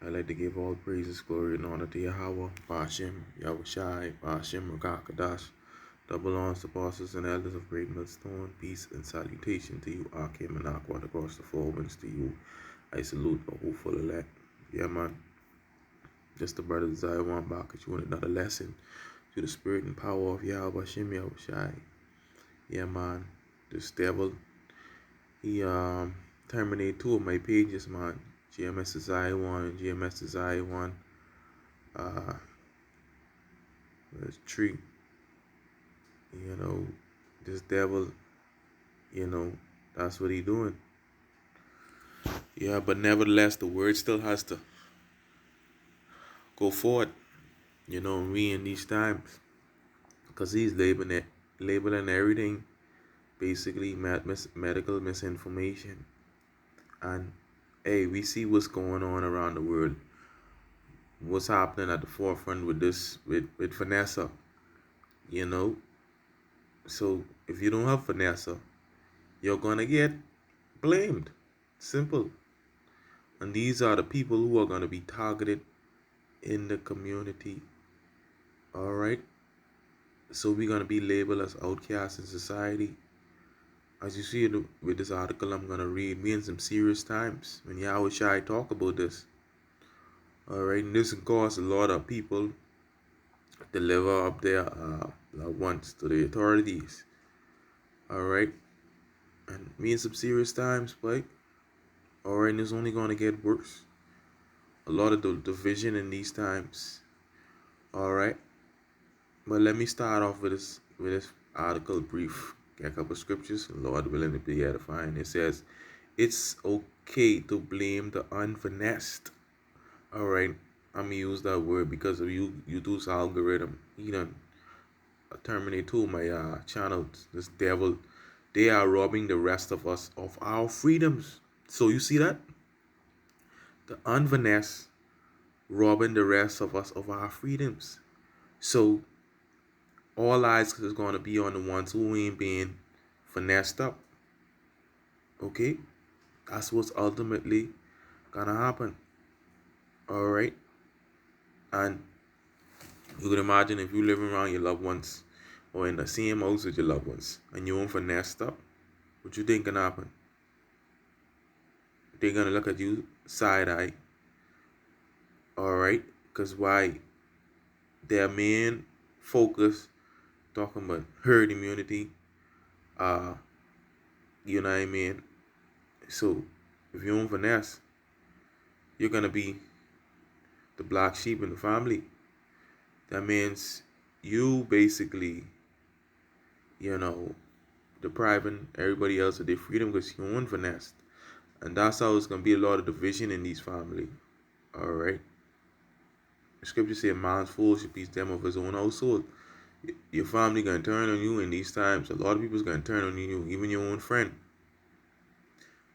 I'd like to give all praises, glory, and honor to Yahweh, Ba'ashem, Yahushai, Ba'ashem, Rakakadash. Double honors to apostles and elders of Great Millstone. Peace and salutation to you, Akim and Aquat across the four winds to you. I salute the hopeful elect. Yeah, man. Just the brother Desire one back at you with another lesson to the spirit and power of Yahweh, Shem, Yahushai. Yeah, man. This devil, he terminated two of my pages, man. GMS Desire 1 and GMS Desire 1. There's 3. You know, this devil, that's what he doing. Yeah, but nevertheless, the word still has to go forward, we in these times. Because he's labeling everything basically medical misinformation. And, hey, we see what's going on around the world. What's happening at the forefront with this, with Vanessa, So, if you don't have Vanessa, you're gonna get blamed. Simple. And these are the people who are gonna be targeted in the community. Alright? So we're gonna be labeled as outcasts in society. As you see with this article I'm gonna read, we in some serious times when Yahweh Shai talk about this. Alright, and this can cause a lot of people deliver up their loved ones to the authorities. Alright. And we in some serious times, but alright, and it's only gonna get worse. A lot of the division in these times. Alright. But let me start off with this article brief. Get a couple scriptures, Lord willing to be edifying. It says, it's okay to blame the unfinessed. Alright, I'm gonna use that word because of YouTube's algorithm. He done terminate two of my channels. This devil, they are robbing the rest of us of our freedoms. So you see that? The unfinessed robbing the rest of us of our freedoms. So all eyes is going to be on the ones who ain't being finessed up. Okay? That's what's ultimately going to happen. Alright? And you could imagine if you live around your loved ones or in the same house with your loved ones and you ain't finessed up, what you think can happen? They're going to look at you side-eye. Alright? Because why? Their main focus talking about herd immunity, you know what I mean? So if you don't finesse, you're gonna be the black sheep in the family. That means you basically, depriving everybody else of their freedom because you weren't finessed. And that's how it's gonna be a lot of division in these family. Alright. The scripture says, man's fool should be them of his own household. Your family gonna turn on you in these times. A lot of people's gonna turn on you, even your own friend.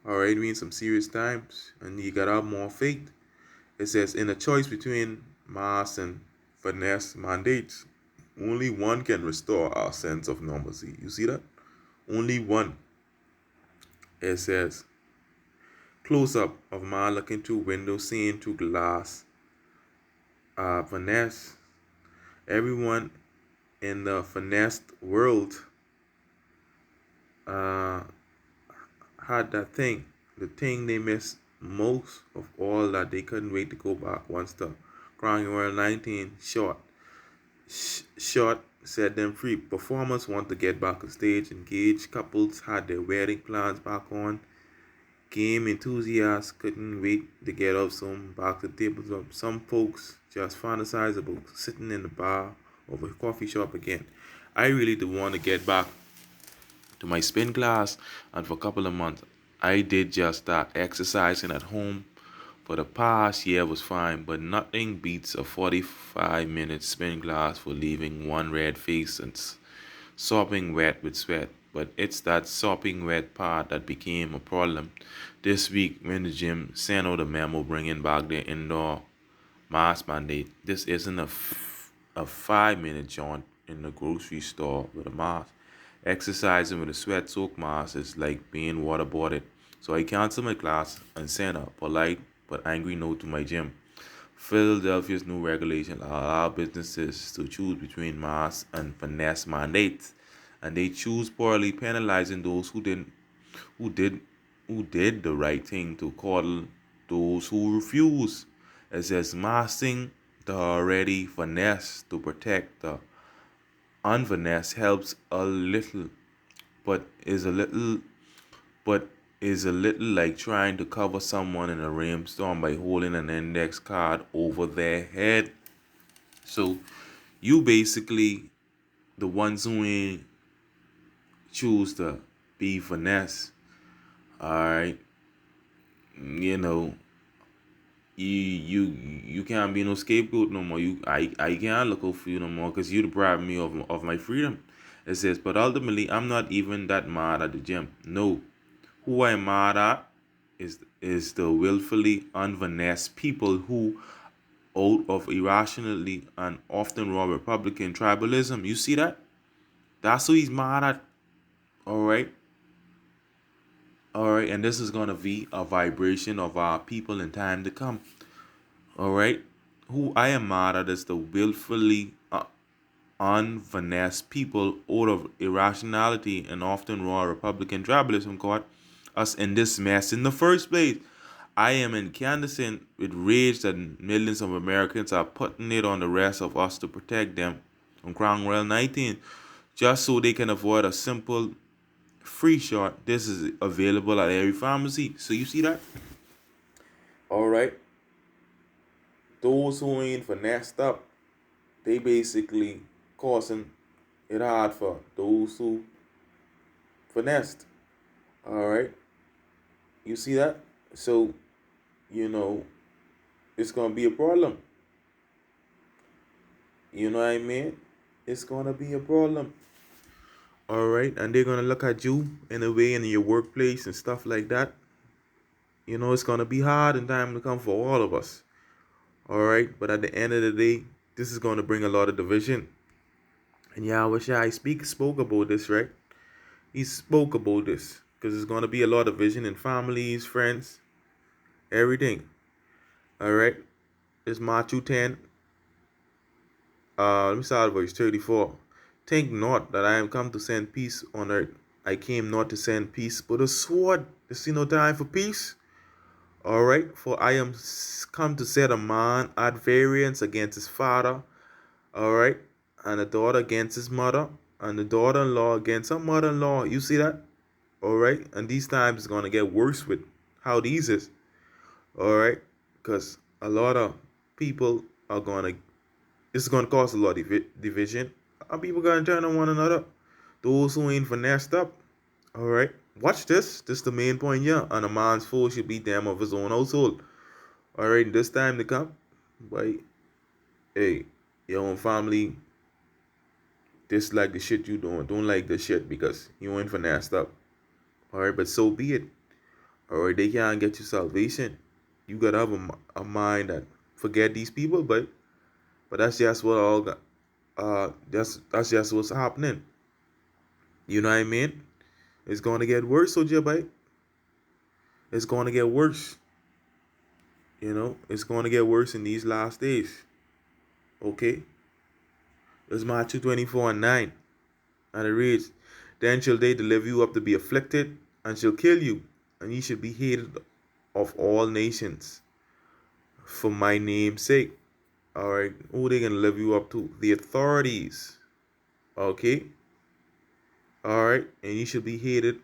Alright, we in some serious times, and you gotta have more faith. It says, in a choice between mass and finesse mandates, only one can restore our sense of normalcy. You see that? Only one. It says, close up of man looking through window, seeing through glass. Finesse. Everyone in the finessed world had that thing, the thing they missed most of all, that they couldn't wait to go back once the Crown Royal 19 short set them free. Performers want to get back on stage. Engaged couples had their wedding plans back on. Game enthusiasts couldn't wait to get up some back to tables up. Some folks just fantasize about sitting in the bar or a coffee shop again. I really do want to get back to my spin class, and for a couple of months I did just that. Exercising at home for the past year was fine, but nothing beats a 45-minute spin class for leaving one red face and sopping wet with sweat. But it's that sopping wet part that became a problem this week when the gym sent out a memo bringing back the indoor mask mandate. This isn't a 5-minute jaunt in the grocery store with a mask. Exercising with a sweat-soaked mask is like being waterboarded. So I canceled my class and sent a polite but angry no to my gym. Philadelphia's new regulation allow businesses to choose between mass and finesse mandates, and they choose poorly, penalizing those who did, who did the right thing to coddle those who refuse. It says massing the already finesse to protect the unfinesse helps a little, but is a little but is a little like trying to cover someone in a rainstorm by holding an index card over their head. So you basically the ones who ain't choose to be finesse. Alright. You know, you can't be no scapegoat no more. I can't look out for you no more because you deprived me of my freedom. It says, but ultimately I'm not even that mad at the gym. No. Who I'm mad at is the willfully unfinessed people who out of irrationally and often raw Republican tribalism. You see that? That's who he's mad at. Alright? Alright, and this is gonna be a vibration of our people in time to come. Alright? Who I am mad at is the willfully unfinessed people out of irrationality and often raw Republican tribalism caught us in this mess in the first place. I am incandescent with rage that millions of Americans are putting it on the rest of us to protect them from Cromwell 19 just so they can avoid a simple free shot. This is available at every pharmacy. So you see that? Alright. Those who ain't finessed up, they basically causing it hard for those who finessed. Alright. You see that? So, you know, it's gonna be a problem. You know what I mean? It's gonna be a problem. Alright, and they're gonna look at you in a way in your workplace and stuff like that. You know, it's gonna be hard in time to come for all of us. Alright, but at the end of the day, this is gonna bring a lot of division. And yeah, I wish I spoke about this, right? He spoke about this. Because there's gonna be a lot of division in families, friends, everything. Alright. It's Matthew 10. Let me start verse 34. Think not that I am come to send peace on earth. I came not to send peace, but a sword. You see no time for peace? Alright, for I am come to set a man at variance against his father. Alright, and a daughter against his mother, and the daughter-in-law against her mother-in-law. You see that? Alright, and these times is gonna get worse with how these is. Alright, because a lot of people are gonna This is going to cause a lot of division. And people going to turn on one another. Those who ain't finessed up. All right. Watch this. This is the main point here. And a man's foe should be them of his own household. All right. This time to come. But, hey, your own family dislike the shit you doing. Don't like the shit because you ain't finessed up. All right. But so be it. All right. They can't get you salvation. You got to have a mind that forget these people. But that's just what all got. That's just what's happening. You know what I mean? It's gonna get worse, so Jabite. It's gonna get worse. You know, it's gonna get worse in these last days. Okay? It's Matthew 24 and 9. And it reads, then shall they deliver you up to be afflicted, and shall kill you, and ye shall be hated of all nations for my name's sake. Alright, who they gonna deliver you up to? The authorities. Okay? Alright, and ye shall be hated,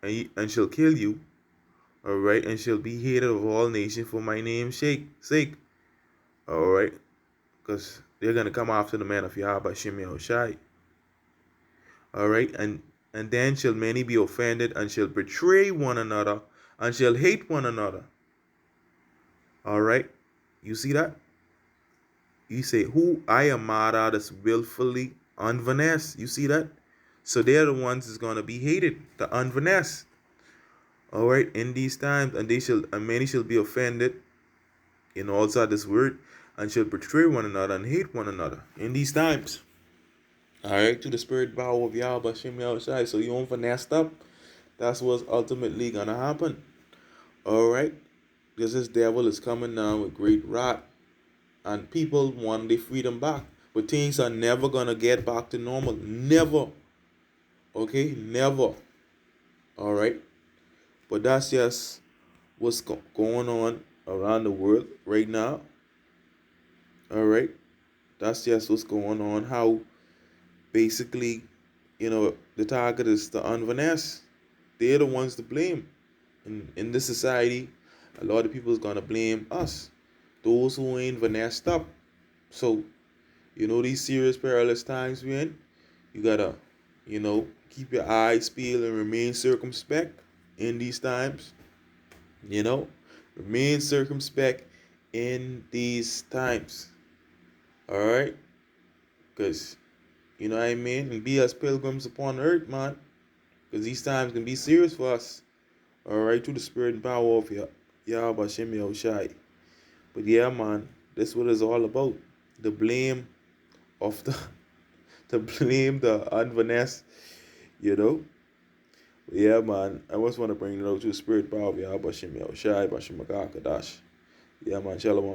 and shall kill you. Alright, and shall be hated of all nations for my name's sake. Alright, because they're gonna come after the man of Yahweh Shem Yahushai. Alright, and then shall many be offended, and shall betray one another, and shall hate one another. Alright, you see that? You say, who I am mad at is willfully unfinessed. You see that? So they're the ones that's gonna be hated, the unfinessed. Alright, in these times, and many shall be offended in also this word, and shall betray one another and hate one another in these times. Alright, to the spirit power of Yahweh Shem outside. So you don't finesse up. That's what's ultimately gonna happen. Alright. Because this devil is coming down with great wrath, and people want their freedom back. But things are never gonna get back to normal. Never. Okay? Never. Alright? But that's just what's going on around the world right now. Alright? That's just what's going on. How basically, the target is the unvaness. They're the ones to blame. In this society, a lot of people is gonna blame us, those who ain't vanessed up. So, these serious perilous times we in, you gotta, keep your eyes peeled and remain circumspect in these times. Remain circumspect in these times. All right, because you know what I mean, and be as pilgrims upon earth, man. Because these times can be serious for us. All right, through the spirit and power of Yahweh Shem Yahushai. But yeah, man, this is what it's all about. The blame of the to blame the unvaness, you know. But yeah, man, I just want to bring it out to the spirit power of Yahweh Shem Yahushai, Bashim Kadash. Yeah, man, shalom.